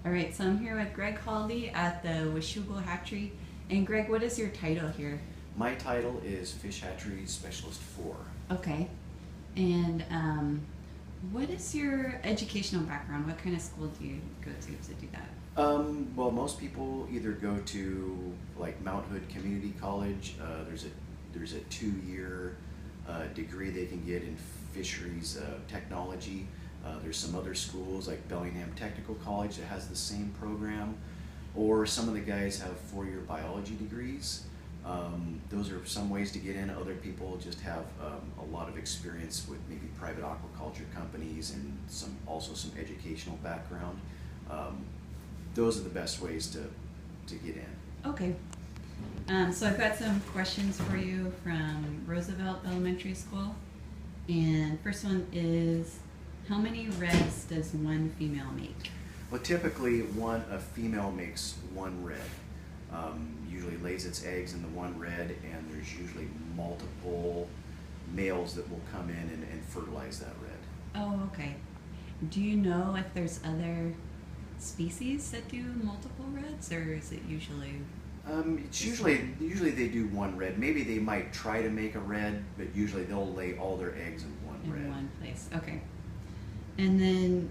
All right, so I'm here with Greg Haldy at the Washougal Hatchery. And Greg, what is your title here? My title is Fish Hatchery Specialist 4. Okay. And what is your educational background? What kind of school do you go to do that? Well, most people either go to like Mount Hood Community College. There's a 2-year degree they can get in fisheries technology. There's some other schools like Bellingham Technical College that has the same program, or some of the guys have 4-year biology degrees. Those are some ways to get in. Other people just have a lot of experience with maybe private aquaculture companies and also some educational background. Those are the best ways to get in. Okay. So I've got some questions for you from Roosevelt Elementary School. And first one is, how many reds does one female make? Well, typically a female makes one red. Usually lays its eggs in the one red, and there's usually multiple males that will come in and fertilize that red. Oh, okay. Do you know if there's other species that do multiple reds, or is it usually? It's usually they do one red. Maybe they might try to make a red, but usually they'll lay all their eggs in one red. In one place, okay. And then,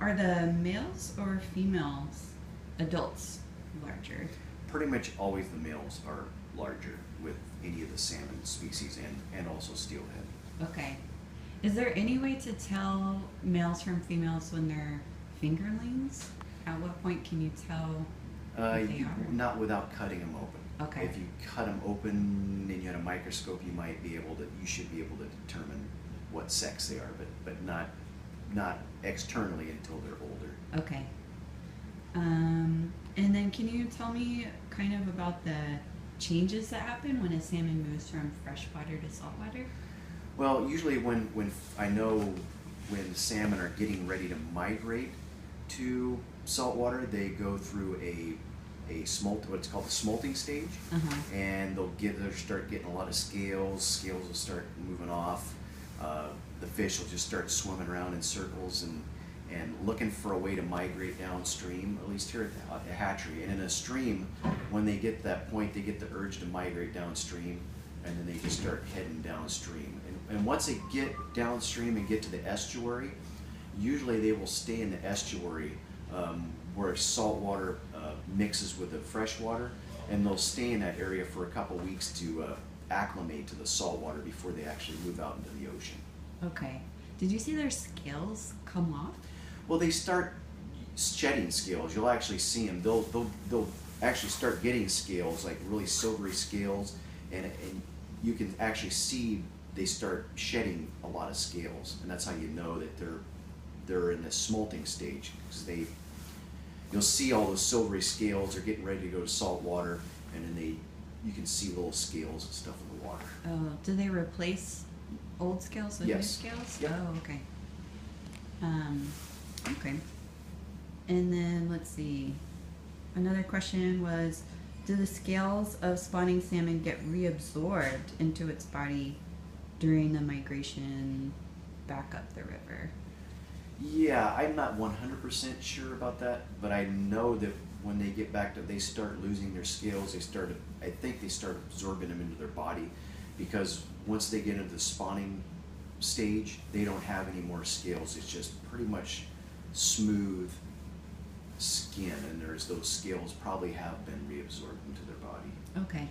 are the males or females, adults, larger? Pretty much always the males are larger with any of the salmon species and also steelhead. Okay. Is there any way to tell males from females when they're fingerlings? At what point can you tell if they are? Not without cutting them open. Okay. If you cut them open and you had a microscope, you should be able to determine what sex they are, but not externally until they're older. Okay. And then can you tell me kind of about the changes that happen when a salmon moves from freshwater to saltwater? Well, usually when I know when salmon are getting ready to migrate to saltwater, they go through what's called the smolting stage, and they'll start getting a lot of scales. Scales will start moving off. The fish will just start swimming around in circles and looking for a way to migrate downstream, at least here at the hatchery. And in a stream, when they get to that point, they get the urge to migrate downstream, and then they just start heading downstream. And once they get downstream and get to the estuary, usually they will stay in the estuary where salt water mixes with the fresh water, and they'll stay in that area for a couple weeks to acclimate to the salt water before they actually move out into the ocean. Okay. Did you see their scales come off? Well, they start shedding scales. You'll actually see them. They'll actually start getting scales, like really silvery scales, and you can actually see they start shedding a lot of scales, and that's how you know that they're in the smolting stage, because you'll see all those silvery scales are getting ready to go to salt water, and then you can see little scales and stuff in the water. Oh, do they replace old scales with new Yes. scales? Yep. Oh, okay. Okay. And then let's see. Another question was, do the scales of spawning salmon get reabsorbed into its body during the migration back up the river? Yeah, I'm not 100% sure about that, but I know that when they get back they start losing their scales. I think they start absorbing them into their body, because once they get into the spawning stage, they don't have any more scales. It's just pretty much smooth skin, and those scales probably have been reabsorbed into their body. Okay.